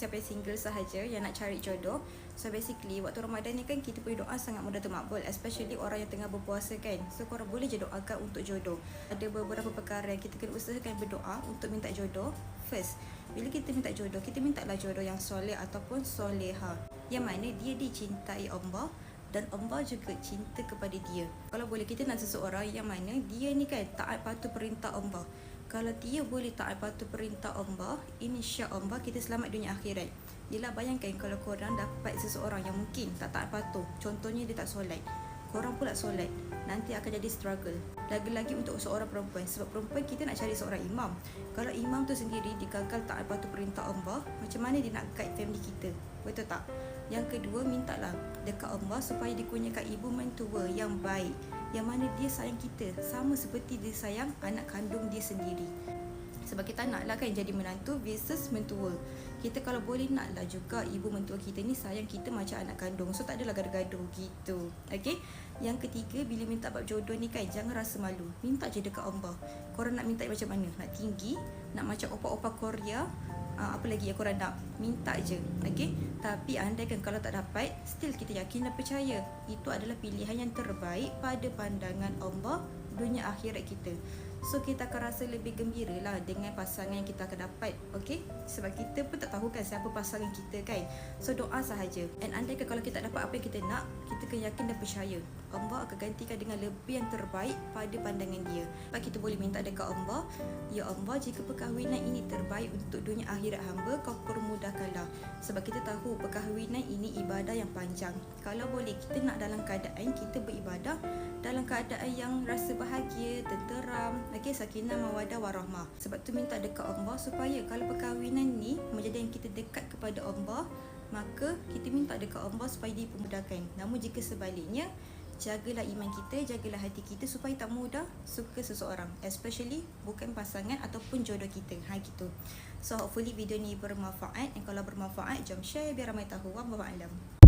siapa yang single sahaja yang nak cari jodoh. So basically waktu Ramadan ni kan kita punya doa sangat mudah termakbul, especially orang yang tengah berpuasa kan. So korang boleh je doakan untuk jodoh. Ada beberapa perkara yang kita kena usahakan berdoa untuk minta jodoh. First, bila kita minta jodoh, kita mintalah jodoh yang soleh ataupun soleha, yang mana dia dicintai Allah dan Allah juga cinta kepada dia. Kalau boleh kita nak seseorang yang mana dia ni kan taat patuh perintah Allah. Kalau dia boleh taat patuh perintah Allah, insya-Allah kita selamat dunia akhirat. Yelah, bayangkan kalau korang dapat seseorang yang mungkin tak taat patuh. Contohnya dia tak solat, korang pula solat, nanti akan jadi struggle. Lagi-lagi untuk seorang perempuan, sebab perempuan kita nak cari seorang imam. Kalau imam tu sendiri dia gagal taat patuh perintah Allah, macam mana dia nak guide family kita? Betul tak? Yang kedua, mintalah dekat Allah supaya dikurniakan ibu mentua yang baik, yang mana dia sayang kita sama seperti dia sayang anak kandung dia sendiri. Sebab kita naklah kan jadi menantu versus mentua. Kita kalau boleh naklah juga ibu mentua kita ni sayang kita macam anak kandung. So tak adalah gaduh-gaduh gitu. Okay. Yang ketiga, bila minta bab jodoh ni kan, jangan rasa malu. Minta je dekat Allah. Korang nak minta macam mana? Nak tinggi? Nak macam opa-opa Korea? Apa lagi yang korang nak? Minta je. Okay. Tapi andaikan kalau tak dapat, still kita yakin dan percaya itu adalah pilihan yang terbaik pada pandangan Allah dunia akhirat kita. So kita akan rasa lebih gembira lah dengan pasangan yang kita akan dapat. Okay. Sebab kita pun tak tahu kan siapa pasangan kita kan. So doa sahaja. And andaikan kalau kita dapat apa yang kita nak, kita kena yakin dan percaya Allah akan gantikan dengan lebih yang terbaik pada pandangan dia. Sebab kita boleh minta dekat Allah, ya Allah, jika perkahwinan ini terbaik untuk dunia akhirat hamba, kau permudahkanlah. Sebab kita tahu perkahwinan ini ibadah yang panjang. Kalau boleh kita nak dalam keadaan kita beribadah dalam keadaan yang rasa bahagia, tenteram, okay, sakinah mawadah warahmah. Sebab tu minta dekat Allah supaya kalau perkahwinan ni menjadi yang kita dekat kepada Allah, maka kita minta dekat Allah supaya dipermudahkan. Namun jika sebaliknya, jagalah iman kita, jagalah hati kita supaya tak mudah suka seseorang, especially bukan pasangan ataupun jodoh kita. Gitu. So hopefully video ni bermanfaat, dan kalau bermanfaat, jom share biar ramai tahu. Wallahu a'lam.